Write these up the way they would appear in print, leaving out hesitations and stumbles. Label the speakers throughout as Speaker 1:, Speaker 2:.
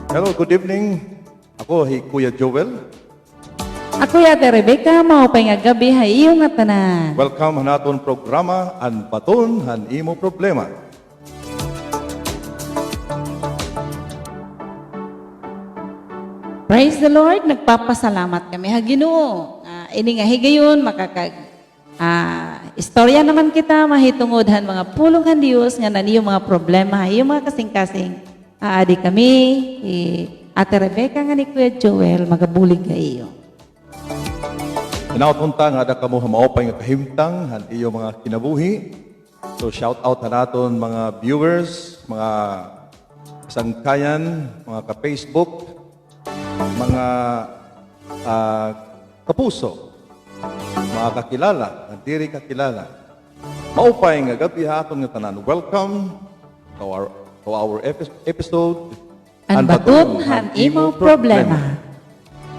Speaker 1: Hello, good evening. Ako, Kuya Joel.
Speaker 2: Ako Ate Rebecca, maupay nga gabi hay iyong nga tanan.
Speaker 1: Welcome sa naton programa, An Baton, Han Imo Problema.
Speaker 2: Praise the Lord, nagpapasalamat kami ha Ginoo. Ini nga higayon istorya naman kita mahitungod mga pulong Dios nga naniyo mga problema hay mga kasing-kasing. Adi kami Ate Rebecca nga ni Kuya Joel magabulig kayo.
Speaker 1: Inautunta nga ada kamo maupay nga kahimtang han iyo mga kinabuhi. So shout out na naton mga viewers, mga kasangkayan, mga ka-Facebook, mga kapuso, mga kakilala, nga diri kakilala. Maupay nga gabi haton nga tanan. Welcome to our episode
Speaker 2: An Baton, Han Imo Problema.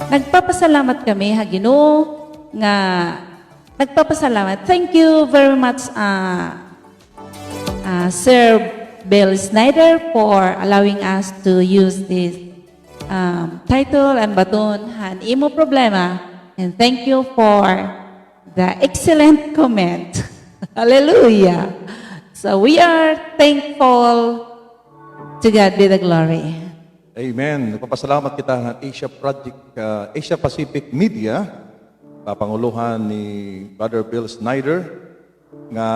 Speaker 2: Nagpapasalamat kami ha Ginoo nga nagpapasalamat. Thank you very much Sir Bill Snyder for allowing us to use this title An Baton, Han Imo Problema, and thank you for the excellent comment. Hallelujah. So we are thankful. To God be the glory.
Speaker 1: Amen. Nagpapasalamat kita ng Asia Pacific Media, kapanguluhan ni Brother Bill Snyder, nga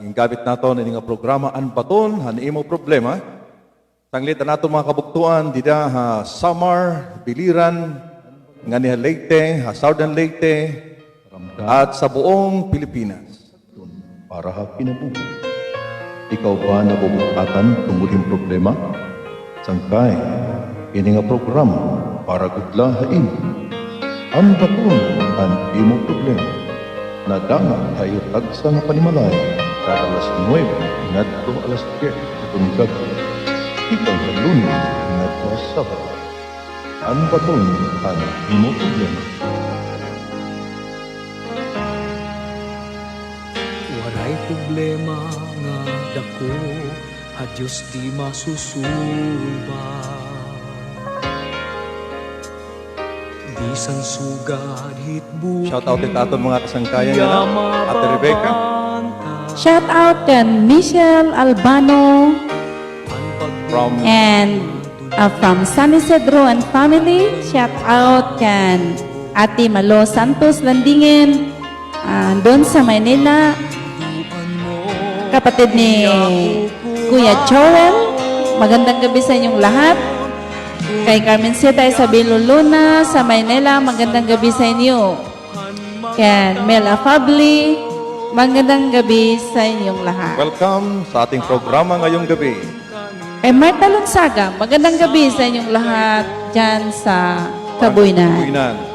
Speaker 1: gingamit naton ini nga programa An Baton, Han Imo Problema. Tanglitan nato mga kabuktuan dida ha Samar, Biliran, nga ni Leyte, Southern Leyte, at sa buong Pilipinas.
Speaker 3: Para ha kinabuhi. Ikaw ba nabubukatan tumuling problema? Sangkay, ini nga programa para gudlahain. Ang baton ang imo problema. Nadanga tayo tagsa nga panimalay kada alas 9 ngadto alas 10 itong gabi. Ikaw na Lunes ngadto Sabado. Ang baton ang imo problema.
Speaker 4: Walay problema nga dako, ha Diyos di masusulba. Bisan sugad hitbu.
Speaker 1: Shout out din aton mga kasangkayan nila, Ate Rebecca.
Speaker 2: Shout out kan Michelle Albano and from San Isidro and family. Shout out kan Ate Malo Santos Landingin doon sa Manila. Kapatid ni Kuya Joel, magandang gabi sa inyong lahat. Kay Carmen Sita Isabelo Luna sa Maynila, magandang gabi sa inyo. Kay Mela Fabli, magandang gabi sa inyong lahat.
Speaker 1: Welcome sa ating programa ngayong gabi.
Speaker 2: Kay Marta Lunsaga, magandang gabi sa inyong lahat dyan sa Kabuynan.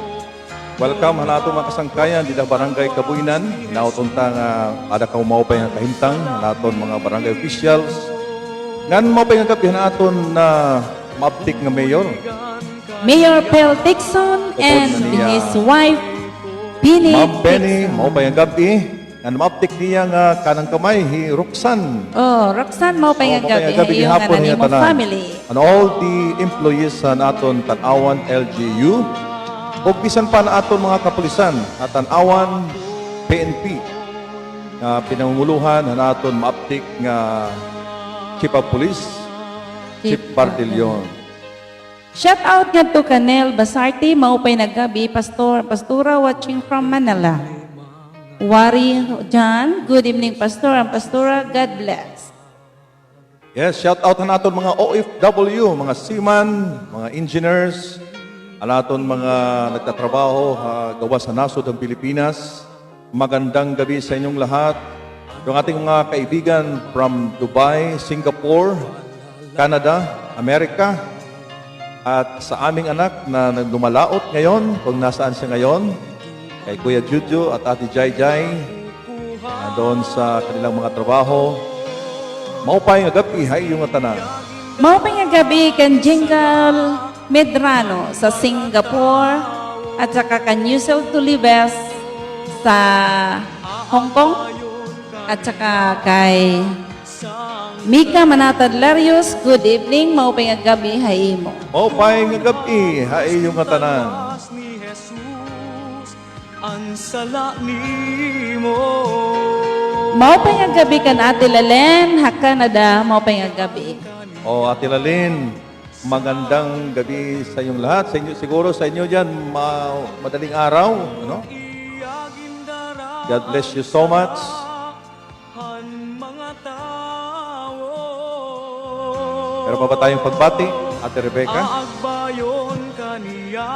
Speaker 1: Welcome hanato mga kasangkayan dito barangay Kabuynan. Nautunta nga ada ka maupay nga kahimtang naton mga barangay officials. Ngan maupay nga gabi naton na maptik nga mayor.
Speaker 2: Mayor Pel Dixon and his wife Penny.
Speaker 1: Ma'am Penny, maupay nga gabi. Ngan maptik niya nga kanang kamay hi Roxanne.
Speaker 2: Oh, Roxanne maupay nga gabi yung
Speaker 1: gihapon niya
Speaker 2: ananimo
Speaker 1: tanan.
Speaker 2: family.
Speaker 1: And all the employees sa naton Tanawan LGU. O bisan pa na aton mga kapulisan at Tanawan PNP na pinangunguluhan na aton maaptik nga Chief of Police, Chief Bardillon.
Speaker 2: Shout out nga to Canel Basarte, maupay na gabi, Pastora watching from Manila. Wari John, good evening Pastor and Pastora, God bless.
Speaker 1: Yes, shout out na aton mga OFW, mga seaman, mga engineers, aton mga nagtatrabaho gawa sa nasod ng Pilipinas. Magandang gabi sa inyong lahat. Yung ating mga kaibigan from Dubai, Singapore, Canada, Amerika, at sa aming anak na lumalaot ngayon, kung nasaan siya ngayon, kay Kuya Juju at Ate Jai Jai, doon sa kanilang mga trabaho. Maupay nga gabi, hay yung tanan.
Speaker 2: Maupay nga gabi kan Jingle Medrano sa Singapore at saka kan Yusel Tulibes sa Hong Kong at saka kay Mika Manatad Larios, good evening, maupay nga gabi, haimo.
Speaker 1: Maupay nga gabi, haiyong nga tanan.
Speaker 4: Ni Jesus, ang sala nimo.
Speaker 2: Maupay nga gabi kan Ate Lalen, Hakanada, maupay nga gabi.
Speaker 1: O Ate Lalin, magandang gabi sa inyong lahat. Sa inyo, siguro sa inyo dyan, madaling araw. Ano? God bless you so much.
Speaker 4: Mga tao.
Speaker 1: Pero pa ba tayong pagbati, Ate Rebecca?
Speaker 4: Aagbayon kaniya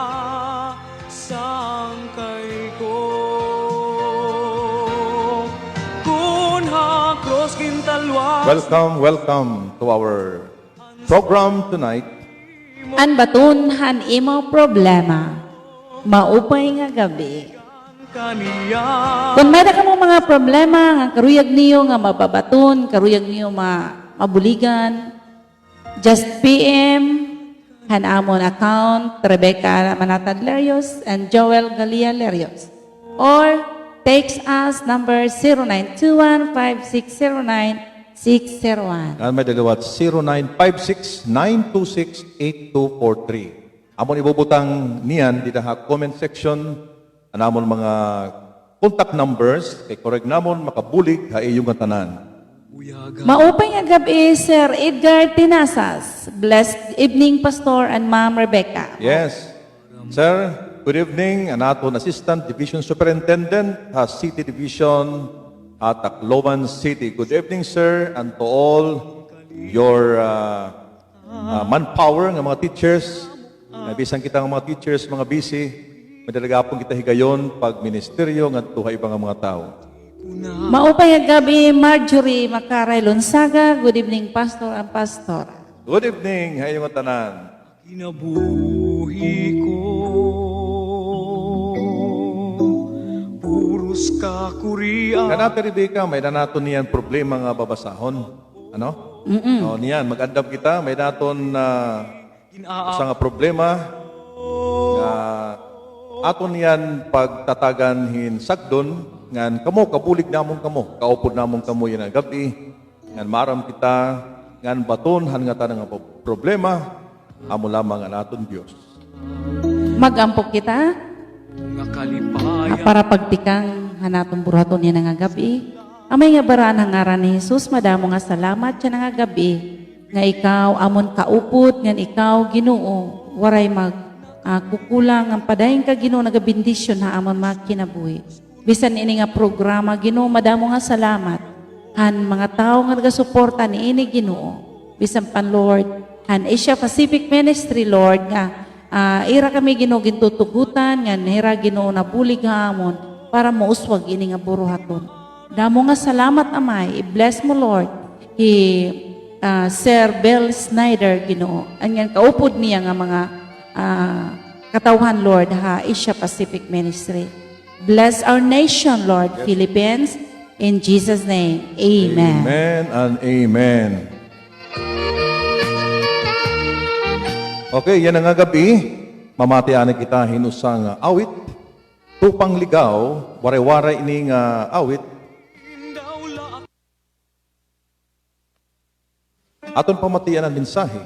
Speaker 4: sangkay ko. Kun hakros kintalwas.
Speaker 1: Welcome to our program tonight.
Speaker 2: An batun han imo problema, maupay nga gabi.
Speaker 4: Kaniya.
Speaker 2: Kung may ka mo mga problema, nga karuyag niyo nga mababaton, karuyag niyo mabuligan, just PM, han amon account, Rebecca Manatad Larios and Joel Galia Larios. Or text us number 0921-5609-601.
Speaker 1: Yan may dalawat 0956-926-8243. Amon ibubutang niyan di ha comment section anamon mga contact numbers kay correct namon makabulig ha iyong tanan.
Speaker 2: Maupay nga gabi, Sir Edgar Tinasas. Blessed evening, Pastor and Ma'am Rebecca.
Speaker 1: Yes. Sir, good evening. Anaton Assistant Division Superintendent ha City Division at Tacloban City. Good evening, sir, and to all your manpower ng mga teachers. Nabisan kita ng mga teachers, mga busy. Madalaga po kita higayon pag ministeryo ng tuhay ibang mga tao.
Speaker 2: Maupay nga gabi, Marjorie Macaray Lonsaga. Good evening, Pastor and Pastor.
Speaker 1: Good evening, hayong tanan.
Speaker 4: Kinabuhi ko puros ka kurian.
Speaker 1: Kanate Rebecca, may nanaton niyan problema nga babasahon. Ano? O niyan, mag-andam kita, may naton sa nga problema nga aton niyan pagtatagan hin sagdon ngan kamo kabulig namon kamo, kaupod namon kamo yan ang gabi. Ngan maram kita ngan batonhan nga tanang problema amo lamang ang aton Dios.
Speaker 2: Magampok kita
Speaker 4: Nga kalipayan.
Speaker 2: para pagtikang hanatong buraton yan nga gabi. Amay nga baraan ang ngaran ni Jesus, madamo nga salamat siya nga gabi. Nga ikaw amon kaupod, ngan ikaw Ginoo, waray kukulang ang padayon ka Ginoo nagabindisyon na amon makinabuhi. Bisan ini nga programa Ginoo, madamo nga salamat. Han mga tao nga nagasuporta ni ini Ginoo. Bisan pan Lord, han Asia Pacific Ministry Lord nga ira kami Ginoo gintutugutan nga nira Ginoo na bulig hamon para mauswag ini nga buruhaton. Damo nga salamat amay. I-bless mo Lord. Sir Bill Snyder Ginoo. Anyan kaupod niya nga mga katawhan Lord ha Asia Pacific Ministry. Bless our nation Lord, Philippines. In Jesus name, amen.
Speaker 1: Amen and amen. Okay, yan ang nga gabi. Mamatian kita hinusang awit. Tupang ligaw, waray-waray ini nga awit. Aton pamatian ang mensahe.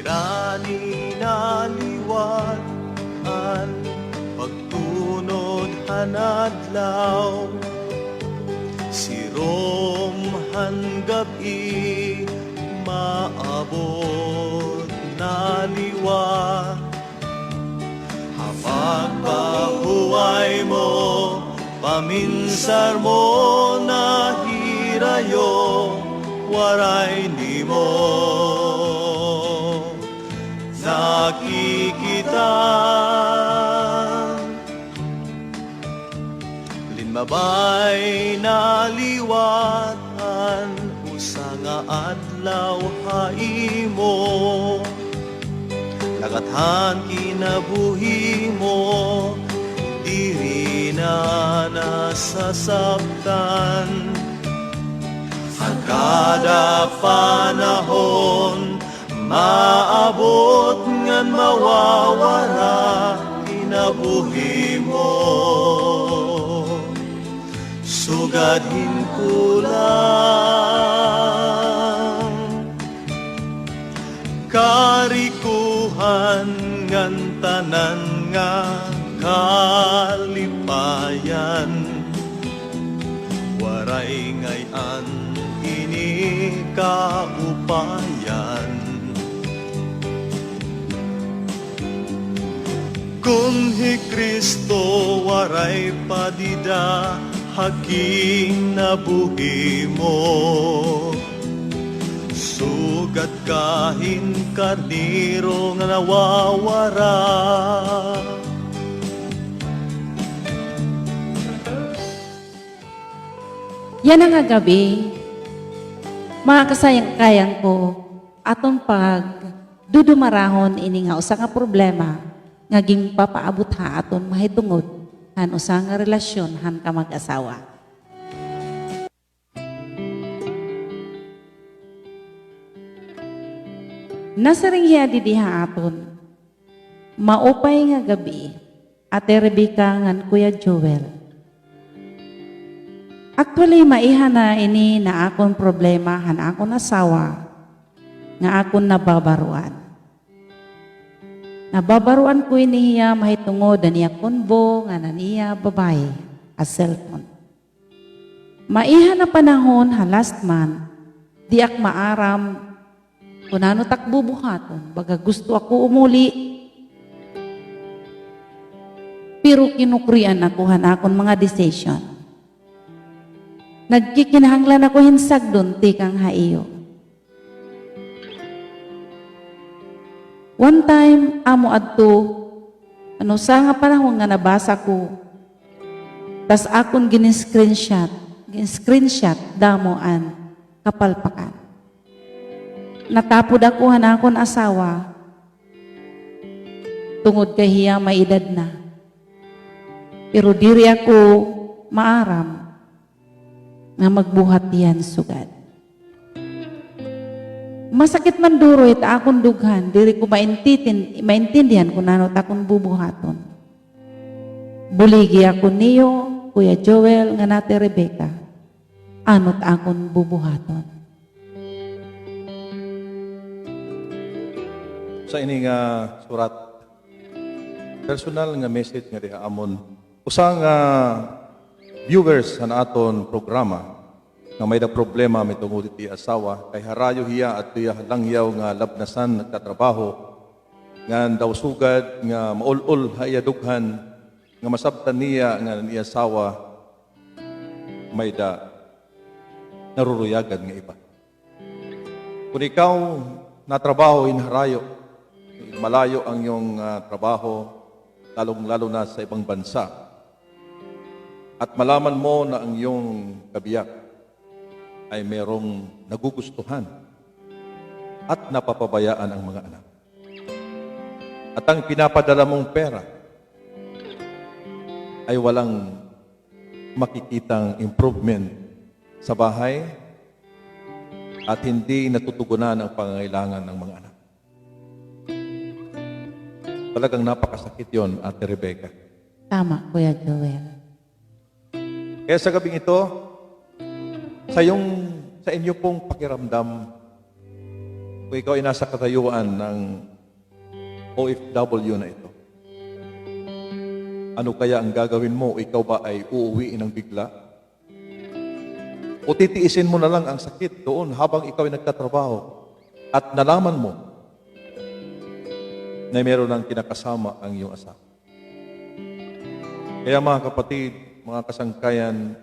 Speaker 5: Irani na liwatan, pagtunod hanadlaw, sirom gabi, maabot na liwa. Hapag pahuway mo, paminsar mo na hirayo, waray ni mo. Nakikita linmabay na liwatan, usa nga adlaw haimo, lagathan kinabuhi mo, diri na nasasaktan. Ang kada panahon maabot ngan mawawara kinabuhi mo. Sugadhin ko lang karikuhan ngan tanan nga kalipayan. Waray ngayan ini kaupayan. Kung hi Kristo waray padida haging nabuhi mo. Sugat kahin karniro nga nawawara.
Speaker 2: Yan ang gabi, mga kasayang-kayang ko, atong pag dudumarahon ini nga usa nga problema, ngaging papaabot ha aton mahitungod, han usa nga relasyon, han ka mag-asawa. Nasa ring hiya didiha aton, maupay nga gabi, Ate Rebecca ngan Kuya Joel. Actually, maiha na ini na akong problema, han akong asawa, nga akong nababaruan. Nababaruan ko iniya mahitungod na niya konbo, nga na niya babae, a cellphone. Maiha na panahon, ha last month, di ak maaram, kung ano takbubuhaton, baga gusto ako umuli, pero kinukrian ako han akong mga decision. Nagkikinahanglan ako hinsag doon, tikang haiyo. One time, amo adto, sa nga panahon nga nabasa ko, tas akong gin-screenshot damoan, kapalpakan. Natapod ako hanakon asawa, tungod kay hiya may edad na. Pero diri ako maaram, nga magbuhat yan sugad. Masakit man duro ita akong dughan, diri ko maintindihan kung ano takong bubuhaton. Buligi ako niyo, Kuya Joel, nga nate Rebecca, ano't akong bubuhaton.
Speaker 1: Sa ini nga surat, personal nga message nga diha amon. Usang viewers sa aton programa nga may da problema may tungod iti asawa kay harayo hiya at tuya langyaw nga labnasan nagtatrabaho nga daw sugad nga maulol haya dughan nga masabtan niya nga ni asawa may da naruruyagan nga iba. Kung ikaw natrabaho in harayo, malayo ang iyong trabaho, lalong-lalo na sa ibang bansa, at malaman mo na ang iyong kabiyak ay merong nagugustuhan at napapabayaan ang mga anak. At ang pinapadala mong pera ay walang makikitang improvement sa bahay at hindi natutugunan ang pangangailangan ng mga anak. Talagang napakasakit yon, Ate Rebecca.
Speaker 2: Tama, Kuya Joel.
Speaker 1: Kaya sa gabing ito, sa inyo pong pakiramdam, kung ikaw ay nasa katayuan ng OFW na ito, ano kaya ang gagawin mo? Ikaw ba ay uuwiin ng bigla? O titiisin mo na lang ang sakit doon habang ikaw ay nagtatrabaho at nalaman mo na meron ng kinakasama ang iyong asawa. Kaya mga kapatid, mga kasangkayan,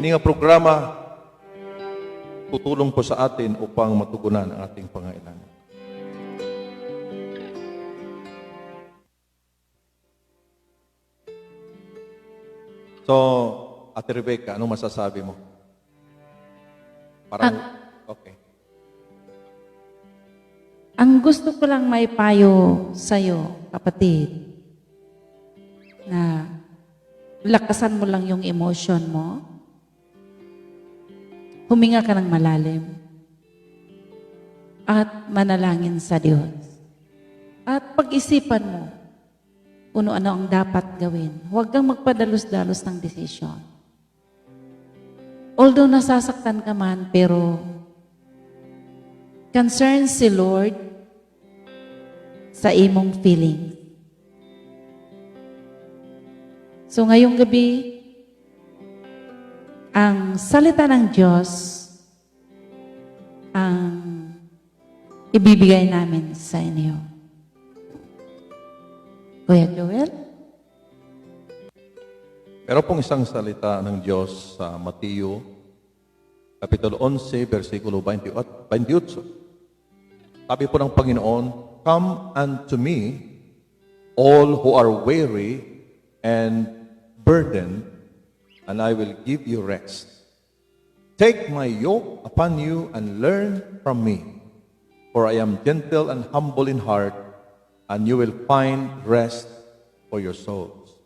Speaker 1: ini nga programa tutulong po sa atin upang matugunan ang ating pangailangan. So, Ate Rebecca, anong masasabi mo? Parang, okay.
Speaker 2: Ang gusto ko lang may payo sa'yo, kapatid, na lakasan mo lang yung emotion mo. Huminga ka ng malalim. at manalangin sa Diyos. At pag-isipan mo kung ano ang dapat gawin. Huwag kang magpadalos-dalos ng desisyon. Although nasasaktan ka man, pero concern si Lord sa imong feelings. So ngayong gabi, ang salita ng Diyos ang ibibigay namin sa inyo. Kuya Joel?
Speaker 1: Meron pong isang salita ng Diyos sa Mateo, Kapitulo 11, versikulo 28. Sabi po ng Panginoon, "Come unto me, all who are weary and burdened, and I will give you rest. Take my yoke upon you and learn from me, for I am gentle and humble in heart, and you will find rest for your souls.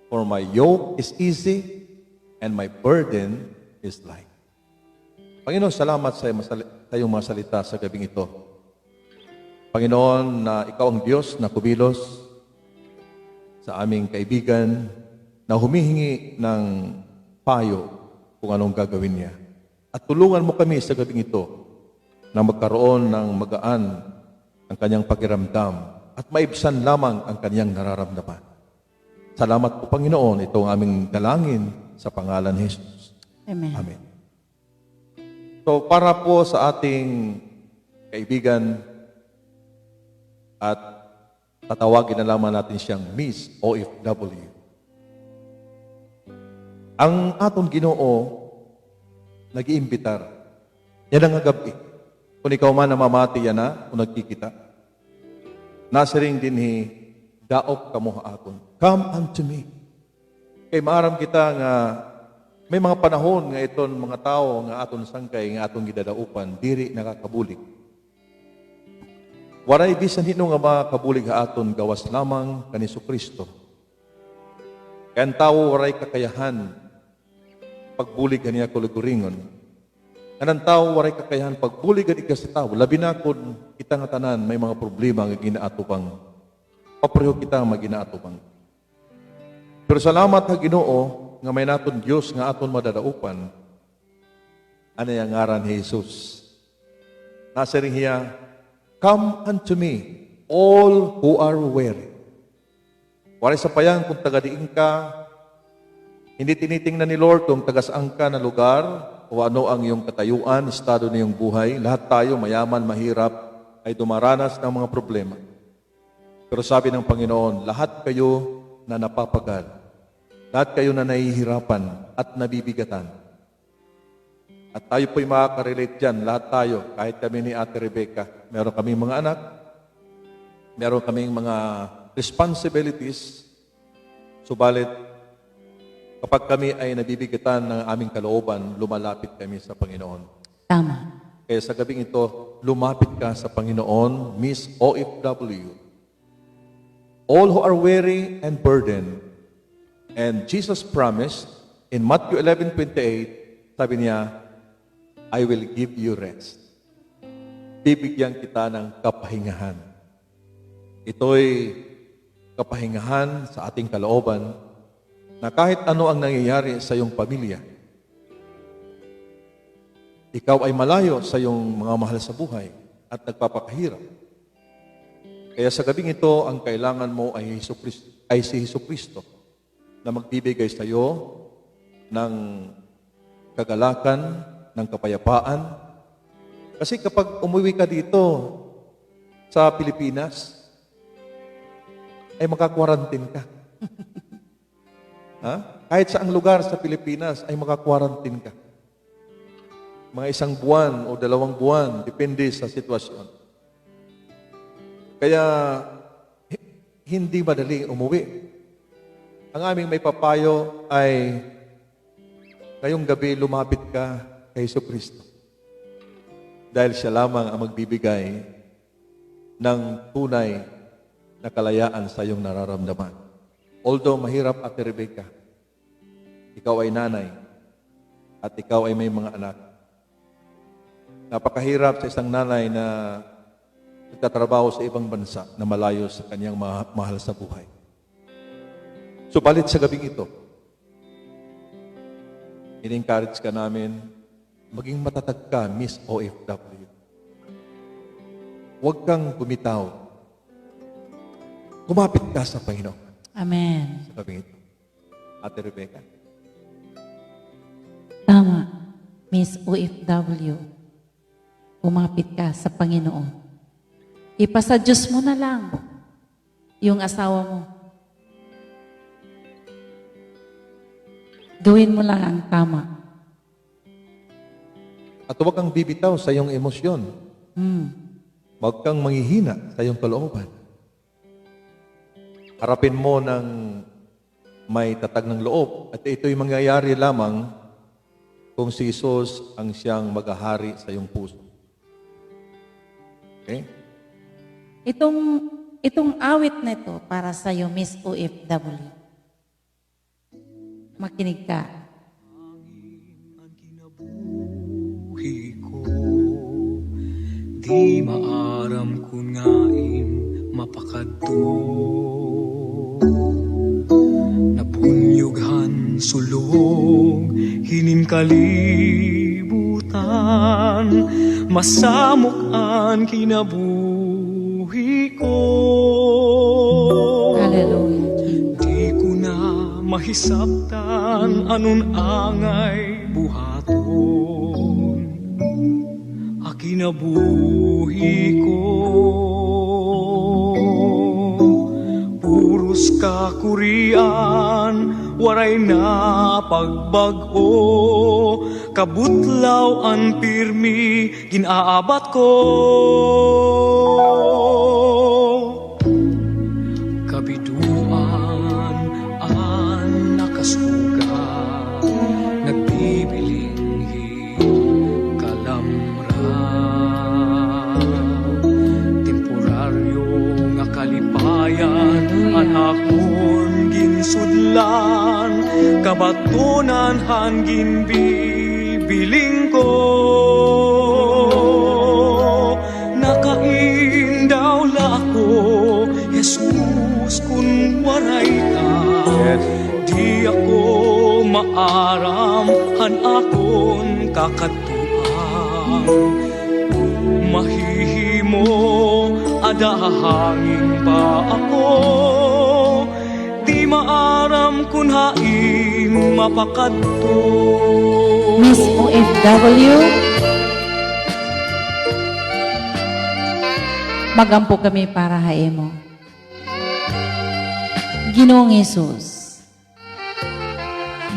Speaker 1: For my yoke is easy, and my burden is light." Panginoon, salamat sa iyong mga salita sa gabing ito. Panginoon, na ikaw ang Diyos na kumilos sa aming kaibigan na humihingi ng payo kung anong gagawin niya. At tulungan mo kami sa gabing ito na magkaroon ng magaan ang kanyang pakiramdam at maibsan lamang ang kanyang nararamdaman. Salamat po, Panginoon. Ito ang aming dalangin sa pangalan ni Jesus.
Speaker 2: Amen.
Speaker 1: Amen. So, para po sa ating kaibigan at tatawagin na lamang natin siyang Miss OFW. Ang atong Ginoo nag-iimbitar. Yan ang gabi. Kung ikaw man namamati yan na, kung nagkikita. Nasiring dinhi, daop kamo akon. Come unto me. Kay maaram kita nga may mga panahon nga iton mga tao nga aton sangkay nga atong gidadaupan diri nakakabulig. Waray bisan hino nga makabulig ha aton gawas lamang kani Kristo. Kaya ang tao waray kakayahan pagbulig kaniya kuliguringon. Kanang tao waray kakayahan pagbulig gani ka sa tao. Labi na kun kita nga tanan may mga problema nga ginaatupang. Papreho kita maginaatupang. Pero salamat ha Ginoo nga may naton Dios nga aton madadaupan. Ano yang ngaran ni Jesus? Nasa rin hiya, "Come unto me, all who are weary." Waray sa payang kung taga-diin ka, hindi tinitingnan ni Lord kung taga-saan ka na lugar o ano ang iyong katayuan, estado ng iyong buhay. Lahat tayo, mayaman, mahirap, ay dumaranas ng mga problema. Pero sabi ng Panginoon, lahat kayo na napapagad, lahat kayo na nahihirapan at nabibigatan. At tayo po'y makaka-relate dyan, lahat tayo, kahit kami ni Ate Rebecca, meron kaming mga anak, meron kaming mga responsibilities, subalit kapag kami ay nabibigatan ng aming kalooban, lumalapit kami sa Panginoon.
Speaker 2: Tama.
Speaker 1: Kaya sa gabing ito, lumapit ka sa Panginoon, Miss OFW. All who are weary and burdened, and Jesus promised in Matthew 11:28, sabi niya, "I will give you rest." Bibigyan kita ng kapahingahan. Ito'y kapahingahan sa ating kalooban na kahit ano ang nangyayari sa iyong pamilya, ikaw ay malayo sa iyong mga mahal sa buhay at nagpapakahirap. Kaya sa gabing ito, ang kailangan mo ay si Jesucristo na magbibigay sa iyo ng kagalakan, ng kapayapaan. Kasi kapag umuwi ka dito sa Pilipinas, ay makakwarantin ka. Ha? Kahit saang lugar sa Pilipinas ay makakwarantin ka. Mga 1 buwan o 2 buwan, depende sa sitwasyon. Kaya hindi madali umuwi. Ang aming may papayo ay ngayong gabi lumapit ka kay Jesucristo. Dahil siya lamang ang magbibigay ng tunay na kalayaan sa iyong nararamdaman. Although mahirap, Ate Rebecca, ikaw ay nanay at ikaw ay may mga anak. Napakahirap sa isang nanay na nagtatrabaho sa ibang bansa na malayo sa kanyang mahal sa buhay. Subalit sa gabing ito, in-encourage ka namin, maging matatag ka, Miss OFW. Huwag kang bumitaw. Kumapit ka sa Panginoon
Speaker 2: Amen.
Speaker 1: sa gabing ito. Ate Rebecca.
Speaker 2: Tama, Miss OFW. Kumapit ka sa Panginoon. Ipasa Diyos mo na lang yung asawa mo. Gawin mo lang ang tama.
Speaker 1: At huwag kang bibitaw sa iyong emosyon. Huwag kang manghihina sa iyong kalooban. Harapin mo ng may tatag ng loob at ito'y mangyayari lamang kung si Jesus ang siyang maghahari sa iyong puso. Okay?
Speaker 2: Itong awit na ito para sa iyo, Miss OFW. Makinig ka.
Speaker 4: Buhi ko, di maaram kun ngain mapakadto. Nabunyughan sulog, hinin kalibutan, masamok ang kinabuhi ko.
Speaker 2: Hallelujah.
Speaker 4: Di ko na mahisabtan anon angay buhaton. Akinabuhi ko. Puros kakurian, waray na pagbago, kabutlaw ang pirmi, ginaabat ko. Kabiduan ang nakasugat, nagbibilinghi kalamra. Temporaryo nga kalipayan, ang akon ginsudlan, kabatunan han ginbibiling ko. Nakaindaw la ako, Jesus, kun waray ka.
Speaker 1: Yes.
Speaker 4: Di ako maaram, han akon kakatuan. Mahihimo, adahangin pa ako. Di maaram kun hain mapakadto.
Speaker 2: Miss OFW, magampo kami para haimo. Ginoong Jesus,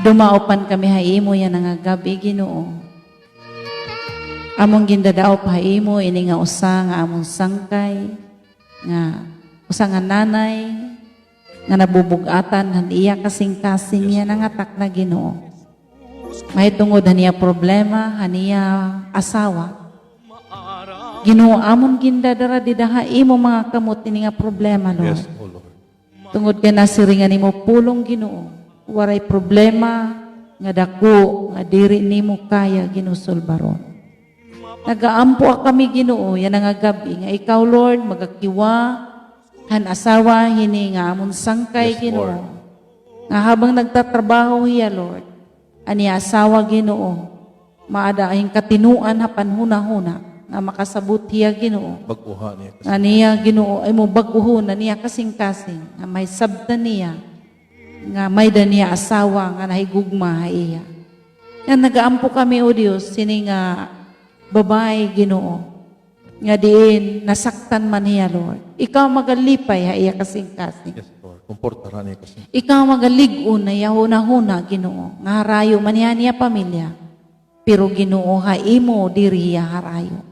Speaker 2: dumaopan kami haimo yan nga gabi, Ginoo. Among gindadaop haimo ini nga usa nga among sangkay, nga usa nga nanay, nga nabubugatan han iya kasing-kasing yan nga atak na Ginoo. Mahitungod haniya problema, haniya asawa. Ginoo amon gindadara didaha imo mga kamot ini nga problema, Lord.
Speaker 1: Yes, O Lord.
Speaker 2: Tungod ka na siringan nimo pulong Ginoo. Waray problema nga dako nga diri nimo kaya ginusulbaron. Nagaampo kami Ginoo yan nga gabi nga ikaw Lord magakiwa han asawa hini nga amon sangkay
Speaker 1: Yes,
Speaker 2: Ginoo.
Speaker 1: Lord.
Speaker 2: Nga habang nagtatrabaho hiya Lord, ani asawa Ginoo, maada ang katinuan hapan huna-huna nga makasabot hiya Ginoo.
Speaker 1: Baguhan niya. Kasi
Speaker 2: Aniya Ginoo ay mo baguhon niya kasing-kasing nga may sabta niya nga may daniya asawa nga nahigugma iya. Yan nagaampo kami o Dios sini nga babae Ginoo nga diin nasaktan man niya Lord. Ikaw magalipay iya kasing-kasing.
Speaker 1: yes, Lord. Komportara niya kasi.
Speaker 2: Ikaw magalig-on na yahuna-huna Ginoo nga harayo man niya pamilya. Pero Ginoo haimo diri ya harayo.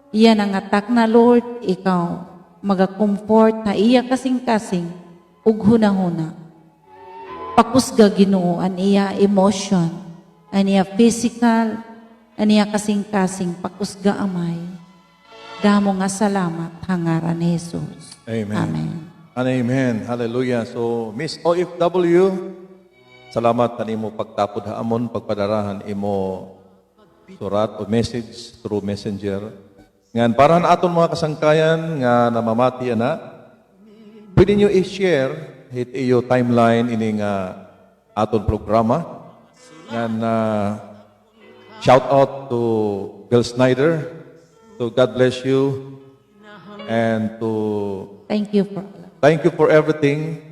Speaker 2: Iyan ang atak na Lord, ikaw magakomfort na iya kasing-kasing ug huna-huna. Pakusga Ginoo an iya emotion, an iya physical, an iya kasing-kasing pakusga amay. Damo nga salamat hangaran ni Jesus.
Speaker 1: Amen.
Speaker 2: Amen.
Speaker 1: And amen. Hallelujah. So, Miss OFW, salamat kanimo pagtapod haamon, pagpadarahan imo surat o message through messenger. Ngan para na aton mga kasangkayan nga namamati ana, pwede nyo i-share hit iyo timeline ini nga aton programa. Ngan shout out to Bill Snyder, to God bless you, and to
Speaker 2: Thank you for all.
Speaker 1: thank you for everything.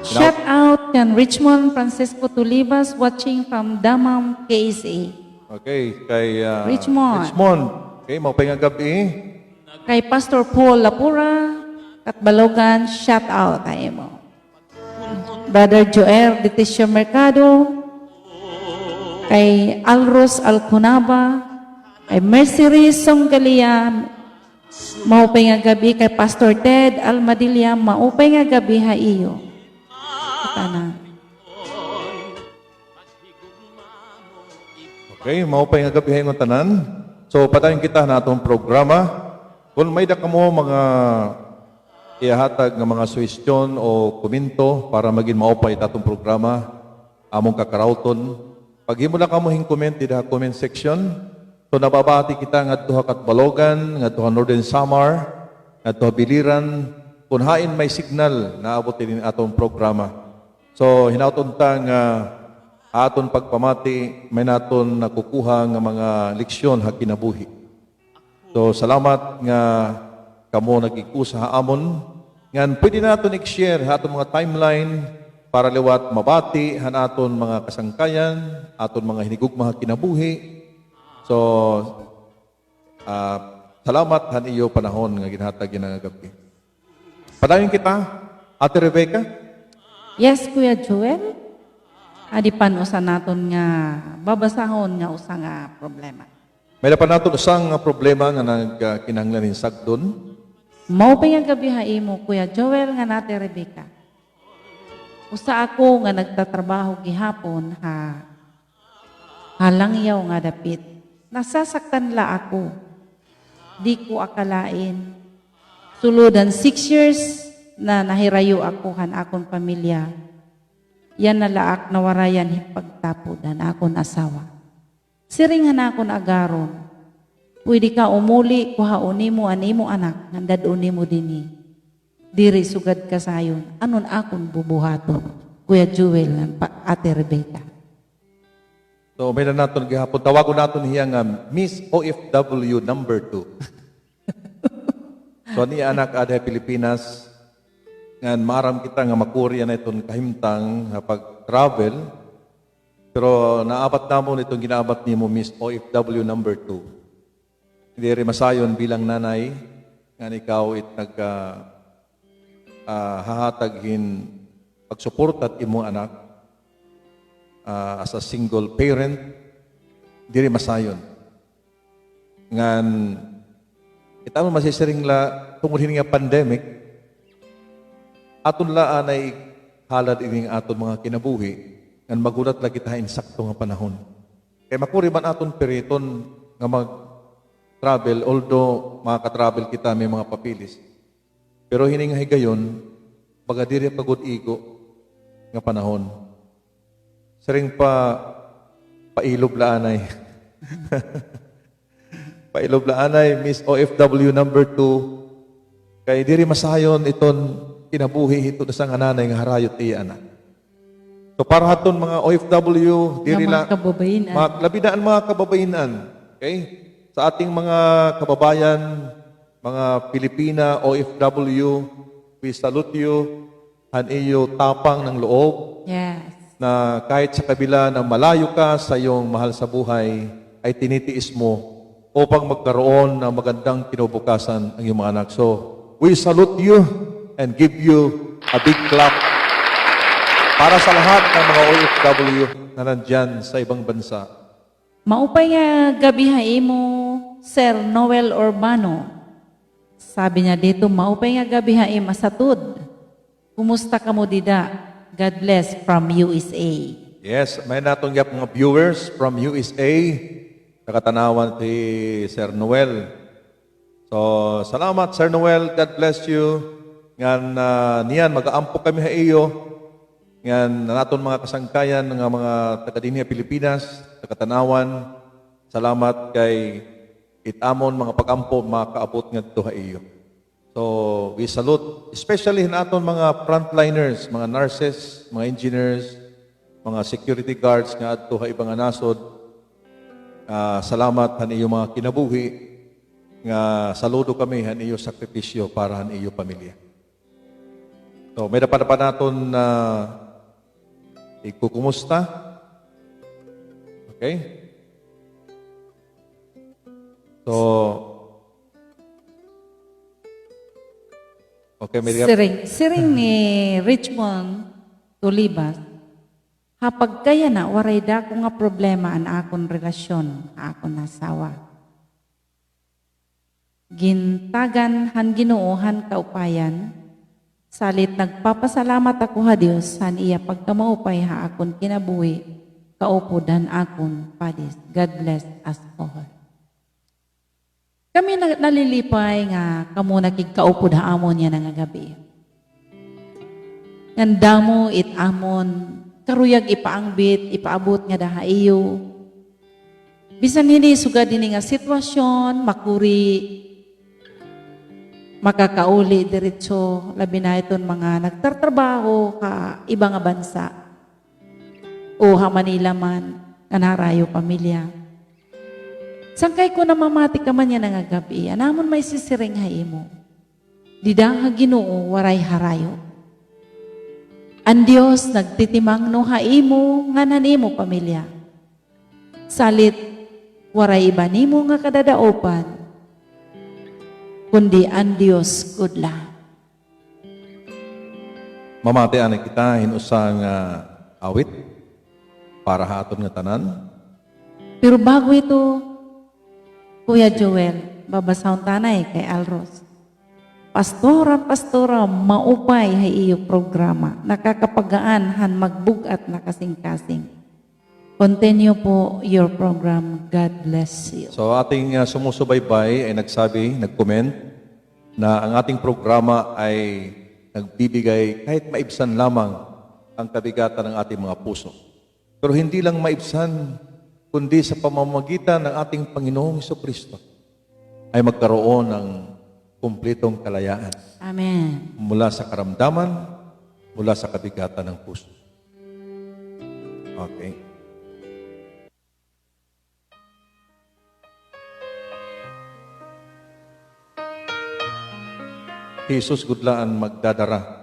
Speaker 2: Shout out kan Richmond Francisco Tulibas watching from Damam, KSA.
Speaker 1: Okay, kay
Speaker 2: Richmond.
Speaker 1: Richmond. Okay, maupay nga gabi.
Speaker 2: Kay Pastor Paul Lapura at Balogan, shout out tayo mo. Brother Joel Detisio Mercado, kay Alros Alcunaba, kay Mercery Songgalia, maupay nga gabi kay Pastor Ted Almadilla, maupay nga gabi ha iyo. Tanan.
Speaker 1: Okay, maupay nga gabi ng tanan. So, patayin kita na itong programa. Kung may da ka mo mga ihatag ng mga suwestyon o komento para maging maupay itong programa, among kakarauton. Pag himo na ka mo comment di comment section, so nababati kita nga tuha kat Balogan, nga tuha Northern Samar, nga tuha Biliran, kung hain may signal na abot din atong programa. So, hinauton ta nga aton pagpamati, may naton nakukuha nga mga leksyon ha kinabuhi. So, salamat nga kamo nagikusa ha amon. Ngan pwede naton i-share ha aton mga timeline para liwat mabati han aton mga kasangkayan, aton mga hinigugma ha kinabuhi. So, salamat han iyo panahon nga ginhatag nga gabi. Padayon kita, Ate Rebecca.
Speaker 2: Yes, Kuya Joel. Adipan usa naton nga babasahon nga usa nga problema.
Speaker 1: May dapat natin isang problema nga nagkinahanglan ng sagdon.
Speaker 2: Mao pa nga gabi ha imo, Kuya Joel nga nate Rebecca. Usa ako nga nagtatrabaho gihapon halangyaw nga dapit. Nasasaktan la ako. Di ko akalain. Suludan 6 years na nahirayo ako han akon pamilya. Yan na laak nawarayan hipagtapod han akon asawa. Siring han akon agaron. Pwede ka umuli kuhauni mo animo anak nandaduni mo dinhi. Diri sugad ka sayon. Anon akon bubuhaton? Kuya Joel ng Ate Rebecca.
Speaker 1: So, may na natin gihapon. Tawagon natin hiya nga Miss OFW number 2. So, ni anak ada Pilipinas, nga maram kita nga makuri na itong kahimtang pag-travel, pero naabat na mo itong ginaabat ni mo Miss OFW number 2. Hindi rin masayon bilang nanay, nga ikaw hahatagin pagsuportat imong anak as a single parent, hindi rin masayon. Ngan, ita mo masisiring la tungod nga pandemic, aton laan ay halad ining aton mga kinabuhi, ngan magulat la kita insakto nga panahon. Kaya makuri man aton periton nga mag-travel, although makaka-travel kita may mga papilis. Pero hining higayon, baga diri pagod igo nga panahon. Saring pailob laanay. Pailob laanay, Miss OFW number 2, kay diri masayon iton kinabuhi ito sa nga nanay nga harayot iya anak. So para haton mga OFW, diri la
Speaker 2: Mga kababayan.
Speaker 1: labidaan mga kababayanan, okay? Sa ating mga kababayan, mga Pilipina, OFW, we salute you, han iyo tapang ng loob,
Speaker 2: Yes.
Speaker 1: na kahit sa kabila na malayo ka sa iyong mahal sa buhay, ay tinitiis mo upang magkaroon ng magandang kinabukasan ang iyong mga anak. So, we salute you and give you a big clap para sa lahat ng mga OFW na nandyan sa ibang bansa.
Speaker 2: Maupay nga gabi ha imo, Sir Noel Urbano. Sabi niya dito, maupay nga gabi ha imo satud. Kumusta ka mo dida? God bless from USA.
Speaker 1: Yes, may natong yap mga viewers from USA, nakatanawan si Sir Noel. So, salamat Sir Noel, God bless you. Ngan niyan, mag-aampok kami ha iyo. Ngan naton mga kasangkayan ng mga taga-dinhi Pilipinas, nakatanawan. Salamat kay itamon mga pagampo makaabot nga dito iyo. So, we salute, especially naton mga frontliners, mga nurses, mga engineers, mga security guards nga adto ha ibang nasod. Salamat han iyo mga kinabuhi nga saludo kami han iyo sakripisyo para han iyo pamilya. So, may dapat naton na ikukumusta. Okay? So, okay, may
Speaker 2: Siring ni Richmond Tulibas, hapag kaya na, waray da ko nga problema an akon relasyon, akon asawa. Gintagan han ginuohan kaupayan, salit nagpapasalamat ako ha Dios, han iya pagkamaupay ha akon kinabuhi, kaupodan akon padis. God bless us all. Kami nalilipay nga kamo nakigkaupod ha amon niya nga gabi. Nganda mo it amon, karuyag ipaangbit, ipaabot nga daha iyo. Bisan hindi sugad din nga sitwasyon, makuri, makakauli diretso, labi na iton mga nagtatrabaho ka ibang nga bansa. O ha Manila man, kanarayo pamilya. Sangkay ko na mamati ka man yan nga gabi, anamon may sisiring ha imo. Didang ha Ginoo waray harayo. Ang Diyos nagtitimang no ha imo nga nanimo pamilya. Salit waray iba nimo nga kadadaopan, kundi ang Diyos kudla.
Speaker 1: mamati ani kita hinusang awit para haton nga tanan.
Speaker 2: Pero bago ito, Kuya Joel, babasahon tanay kay Alros. Pastora, maupay hay iyo programa. Nakakapagaan han magbugat na kasing-kasing. Continue po your program. God bless you.
Speaker 1: So ating sumusubaybay ay nag-comment na ang ating programa ay nagbibigay kahit maibsan lamang ang kabigatan ng ating mga puso. Pero hindi lang maibsan, kundi sa pamamagitan ng ating Panginoong Jesucristo ay magkaroon ng kumpletong kalayaan
Speaker 2: Amen.
Speaker 1: mula sa karamdaman, mula sa kabigatan ng puso. Okay. Jesus gudlaan magdadara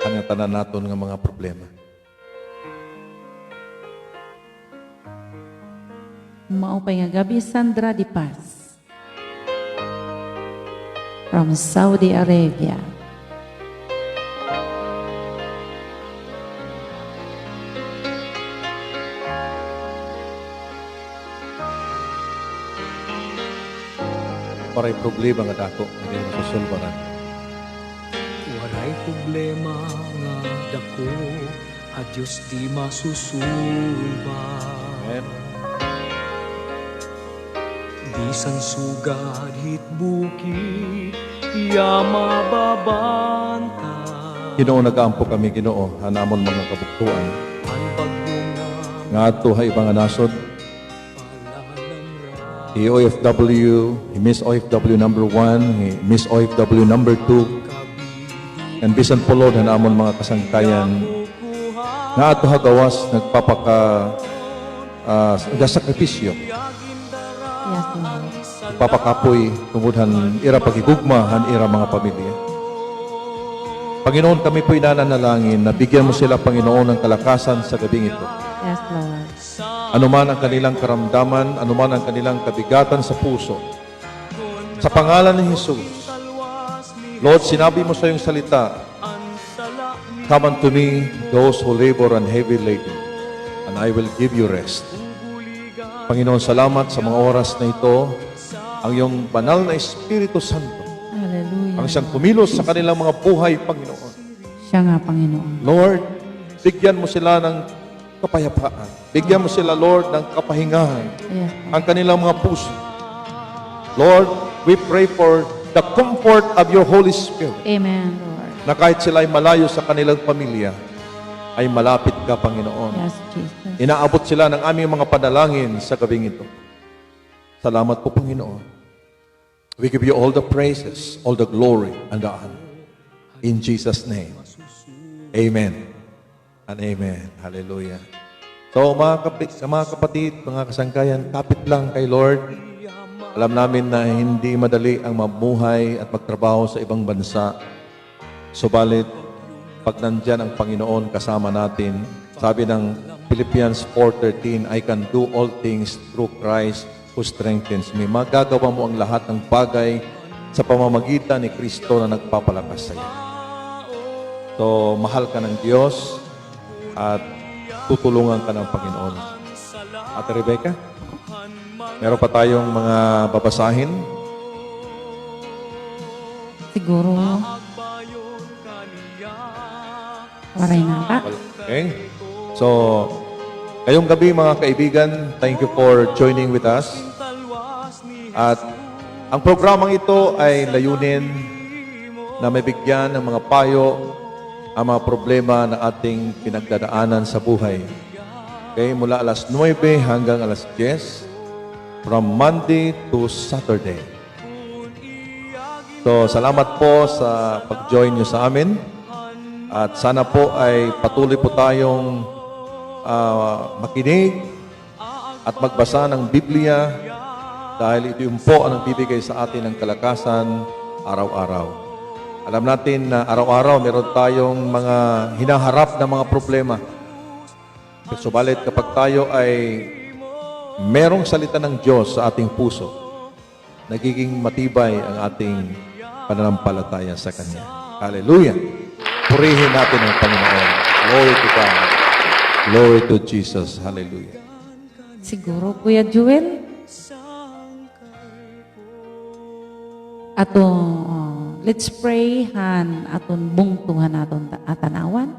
Speaker 1: ang tanan naton nga mga problema.
Speaker 2: Maupay nga gabi, Sandra Di Paz. From Saudi Arabia.
Speaker 1: Paray problema nga dako, hindi na susulbaran.
Speaker 4: Waray problema nga dako, a Diyos di masusulba.
Speaker 1: Amen.
Speaker 4: Bisan sugad hit bukid, iya mababanta.
Speaker 1: Ginoo nagaampo kami Ginoo, hanamon mga kabuktuan.
Speaker 4: Ang bagong
Speaker 1: Nga adto ha ibang nasod,
Speaker 4: palalamra,
Speaker 1: OFW, Miss OFW number 1, Miss OFW number 2, and bisan pulod hanamon mga kasangkayan nga ato ha gawas nagpapaka sakripisyo,
Speaker 2: Yes, Lord.
Speaker 1: nagpapakapoy tungodhan ira pagigugma han ira mga pamilya. Panginoon, kami po'y nananalangin na bigyan mo sila, Panginoon, ng kalakasan sa gabing ito.
Speaker 2: Yes, Lord.
Speaker 1: Anuman ang kanilang karamdaman, anuman ang kanilang kabigatan sa puso. Sa pangalan ni Jesus, Lord, sinabi mo sa iyong salita, "Come unto me, those who labor and heavy laden, and I will give you rest." Panginoon, salamat sa mga oras na ito, ang iyong banal na Espiritu Santo,
Speaker 2: Hallelujah.
Speaker 1: ang siyang kumilos sa kanilang mga buhay, Panginoon.
Speaker 2: Siya nga, Panginoon.
Speaker 1: Lord, bigyan mo sila ng kapayapaan. Bigyan mo sila, Lord, ng kapahingahan.
Speaker 2: Yes,
Speaker 1: Ang kanilang mga puso. Lord, we pray for the comfort of your Holy Spirit
Speaker 2: Amen, Lord.
Speaker 1: na kahit sila ay malayo sa kanilang pamilya, ay malapit ka, Panginoon.
Speaker 2: Yes, Jesus.
Speaker 1: Inaabot sila ng aming mga panalangin sa gabing ito. Salamat po, Panginoon. We give you all the praises, all the glory, and the honor. In Jesus' name. Amen. And amen. Hallelujah. So mga kapatid, mga kasangkayan, kapit lang kay Lord. Alam namin na hindi madali ang mamuhay at magtrabaho sa ibang bansa. Subalit, pag nandyan ang Panginoon kasama natin, sabi ng Philippians 4:13, I can do all things through Christ who strengthens me. Magagawa mo ang lahat ng bagay sa pamamagitan ni Kristo na nagpapalakas sa iyo. So, mahal ka ng Diyos at tutulungan ka ng Panginoon. Ate Rebecca, meron pa tayong mga babasahin.
Speaker 2: Siguro, waray na ka.
Speaker 1: Okay? So, ngayong gabi mga kaibigan, thank you for joining with us. At ang programang ito ay layunin na may bigyan ng mga payo ang mga problema na ating pinagdadaanan sa buhay. Okay? Mula alas 9 hanggang alas 10, from Monday to Saturday. So, salamat po sa pag-join nyo sa amin. At sana po ay patuloy po tayong makinig at magbasa ng Biblia dahil ito yung po ang nagbibigay sa atin ng kalakasan araw-araw. Alam natin na araw-araw meron tayong mga hinaharap na mga problema. Subalit kapag tayo ay merong salita ng Diyos sa ating puso, nagiging matibay ang ating pananampalataya sa Kanya. Hallelujah! Purihin natin ang Panginoon. Glory to God. Glory to Jesus. Hallelujah.
Speaker 2: Siguro, Kuya Joel, let's pray aton bungtuhan aton atanawan.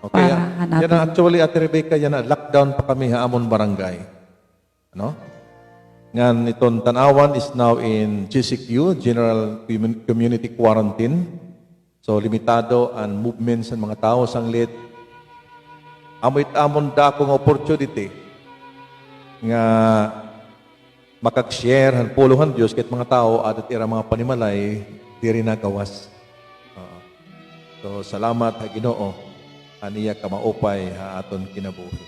Speaker 1: Okay,
Speaker 2: Para hanapin.
Speaker 1: yan na, actually, Ate Rebecca, yan na, lockdown pa kami ha, Amon Barangay. Ano? Ngan itong tanawan is now in GCQ, General Community Quarantine. So, limitado ang movements ng mga tao sanglit. Amoy amon da akong opportunity nga makag-share han puluhan Diyos kahit mga tao at ira mga panimalay di rin nagawas. So, salamat ha Ginoo aniya ka maupay ha aton kinabuhi.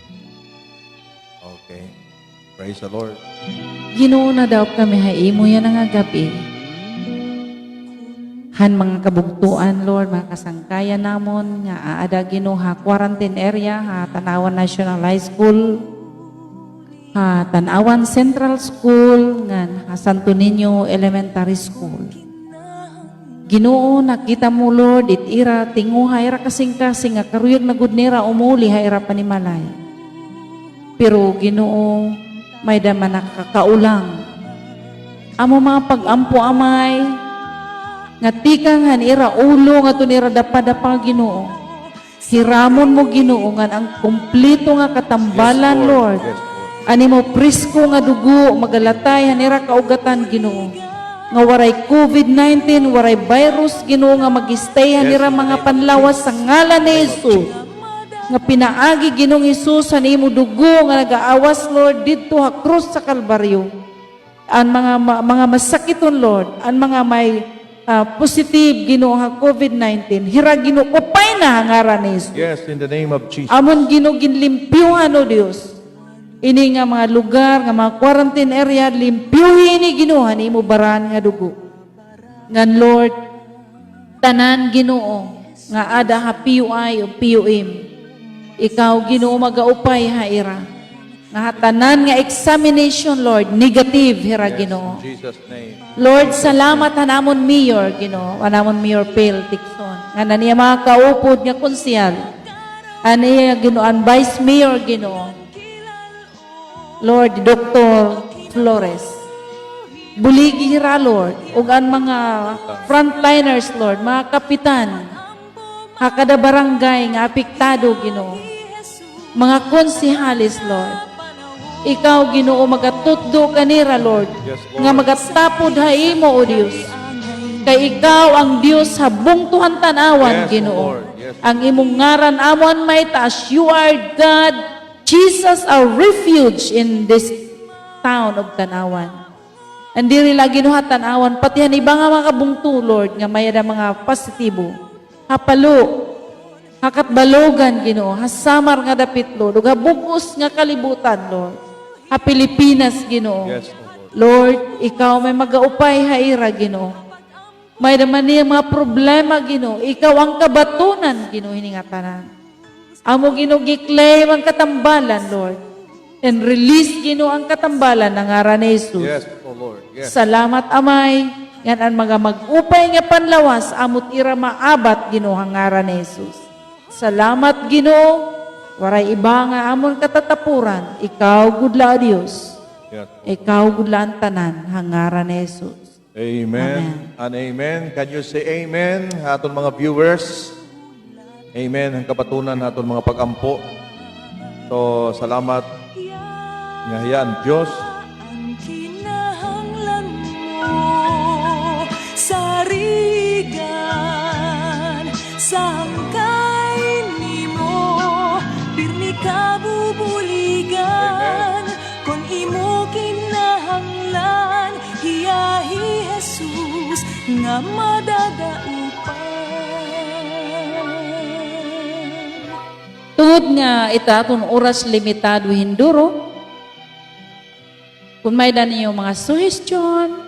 Speaker 1: Okay. Praise the Lord.
Speaker 2: Ginoo na daw kami haimo yan nga gabi. Han mga kabugtuan, Lord, mga kasangkayan namon, nga aada Ginoo ha quarantine area, ha Tanawan National High School, ha Tanawan Central School, ngan ha Santo Niño Elementary School. Ginoo, nakita mo, Lord, ira tinguha, ira kasing-kasing, nga karuyag na gudnira, umuli, ha ira panimalay. Pero, Ginoo, may daman nakakaulang. Amo mga pag-ampo amay, nga tikang hanira ulo, nga tunira dapa-dapa, Ginoo. Hiramon mo, Ginoo, nga ang kumplito nga katambalan,
Speaker 1: Yes,
Speaker 2: Lord.
Speaker 1: Yes, Lord.
Speaker 2: Ani mo prisko nga dugo, magalatay, hanira kaugatan, Ginoo. Nga waray COVID-19, waray virus, Ginoo, nga mag-stay, hanira mga panlawas sa ngalan ni Jesus. Nga pinaagi, Ginoong Jesus, hanimo dugo, nga nag-aawas, Lord, dito ha krus sa Kalbaryo. Ang mga masakiton, Lord, ang mga may positive, Ginoo, ha COVID-19, hira, Ginoo, upay na hangaran ni Jesus.
Speaker 1: Yes, in the name of Jesus.
Speaker 2: Amon Ginoo ginlimpyuhan o Dios. Ini nga mga lugar, nga mga quarantine area, limpyuhin ni Ginoo, hanimo baran nga dugo. Ngan Lord, tanan Ginoo, nga ada ha PUI o PUM. Ikaw Ginoo magaupay ha ira. Nga tanan nga examination, Lord, negative hira Ginoo.
Speaker 1: In Jesus' name.
Speaker 2: Lord, salamat hanamon Mayor, Ginoo, hanamon Mayor Phil Tikson. Nga na niya mga kaupod nga konsyal. Aniya Ginoo, ang Vice Mayor, Ginoo. Lord, Dr. Flores. Buligi hira, Lord. Ug ang mga frontliners, Lord, mga kapitan. Hakada barangay nga apektado, Ginoo. Mga konsihalis, Lord. Ikaw, Ginoo, magatutdo kanira, Lord.
Speaker 1: Yes, Lord.
Speaker 2: Nga magatapod ha imo, O Dios. Kay ikaw ang Dios sa bungtuhan tanawan,
Speaker 1: Yes,
Speaker 2: Ginoo.
Speaker 1: Lord. Yes.
Speaker 2: Ang imong ngaran amon may taas. You are God, Jesus, our refuge in this town of Tanawan. And diri lagi no Tanawan, pati han iba nga mga kabungto, Lord, nga may mga positibo. Hapalo, hakat balogan, Ginoo, hasamar nga dapit, Lord, ug habugos nga kalibutan, Lord. Ha Pilipinas, Ginoo.
Speaker 1: Yes, O Lord.
Speaker 2: Lord, ikaw may magaupay haira, Ginoo. May naman niya mga problema, Ginoo. Ikaw ang kabatunan, Ginoo, hiningatanan. Amo, Ginoo, giklaim ang katambalan, Lord. And release, Ginoo, ang katambalan ng ngaran ni Jesus.
Speaker 1: Yes, O Lord. Yes.
Speaker 2: Salamat, Amay. Yan ang mga mag-upay nga panlawas, amot ira maabat, Ginoo, ang ngaran ni Jesus. Salamat, Ginoo. Waray iba nga amon katatapuran. Ikaw, gudla, Dios.
Speaker 1: Yes.
Speaker 2: Ikaw, gudla ang tanan, ang ngaran ni Jesus.
Speaker 1: Amen. And amen. Can you say amen, aton mga viewers? Amen. Ang kabatunan aton mga pagampo. So, salamat nga hiyan Diyos.
Speaker 6: Ang kinahanglan mo sa rigan, sa hangkay nimo, pirmi ka bubuligan, kon imo kinahanglan, hiyahi Jesus nga madadaupan.
Speaker 2: Tungod nga itaton oras limitado hinduro, kung may niyo mga suggestion,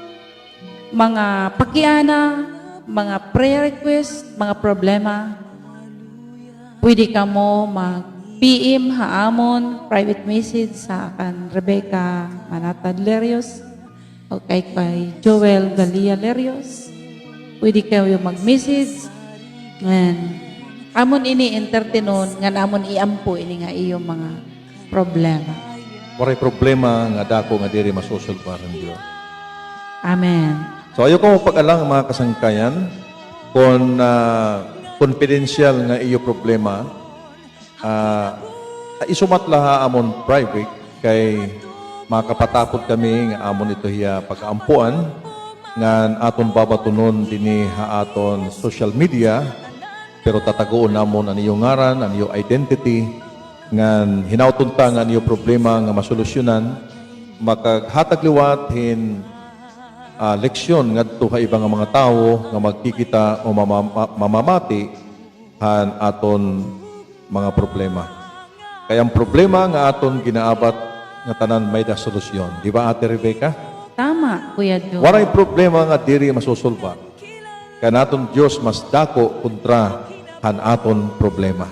Speaker 2: mga pakiana, mga prayer request, mga problema, pwede ka mo mag-PM haamon, private message sa akan Rebecca Manatad Lerios o kay Joel Galia Lerios. Pwede kayo mag-message and amon ini entertainon nga namon iampo ini nga iyong mga problema.
Speaker 1: Waray problema nga dako nga diri masusulbaran Dios.
Speaker 2: Amen.
Speaker 1: So ayo ko pag-alang mga kasangkayan kung confidential nga iyo problema, isumat laha amon private kay makapatapod kami nga amon ito hiya pagkaampuan nga aton babatunon dinhi ha aton social media, pero tatagoon namon ang iyong ngaran, ang iyong identity, nga hinauton ta nga ang iyong problema nga masolusyonan, makaghatag liwat hin leksyon ngadto ka ibang mga tao nga magkikita o mamamati han aton mga problema. Kaya ang problema nga aton ginaabat nga tanan may da solusyon. Di ba, Ate Rebecca?
Speaker 2: Tama, Kuya Joe.
Speaker 1: Waray problema nga diri masusolba. Kaya naton Dios mas dako kontra han aton problema.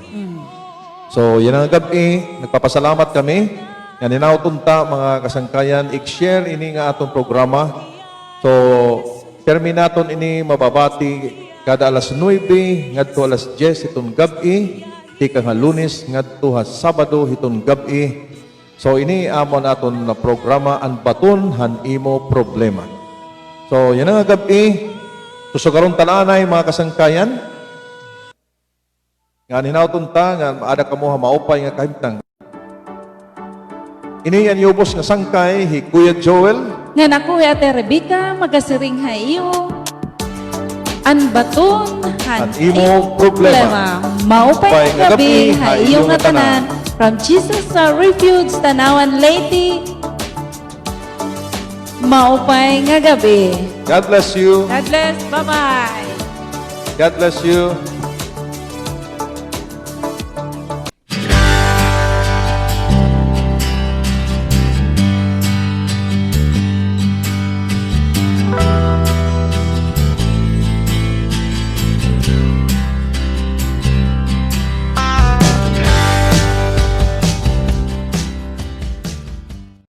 Speaker 1: So, yan ang gabi. Nagpapasalamat kami. Yan ninauton ta mga kasangkayan. I-share ini nga atong programa. So, terminaton ini mababati kada alas 9 ngadto alas 10 itong gabi. Tika nga Lunes ngadto ha Sabado itong gabi. So, ini amon aton na programa ang baton han imo problema. So, yan ang gabi. Susugaron talanay mga kasangkayan. Nga ninauton ta nga maada kamo ha maupay nga kahimtang. Ini yan yubos nga sangkay hi Kuya Joel.
Speaker 2: Nga naku, Ate Rebecca, magasiring ha iyo. An baton, han
Speaker 1: An imo problema.
Speaker 2: Maupay nga gabi, ha iyo nga
Speaker 1: tanan.
Speaker 2: tanan. From Jesus sa Refuge, Tanawan Leyte. Maupay nga gabi.
Speaker 1: God bless you.
Speaker 2: God bless. Bye-bye.
Speaker 1: God bless you.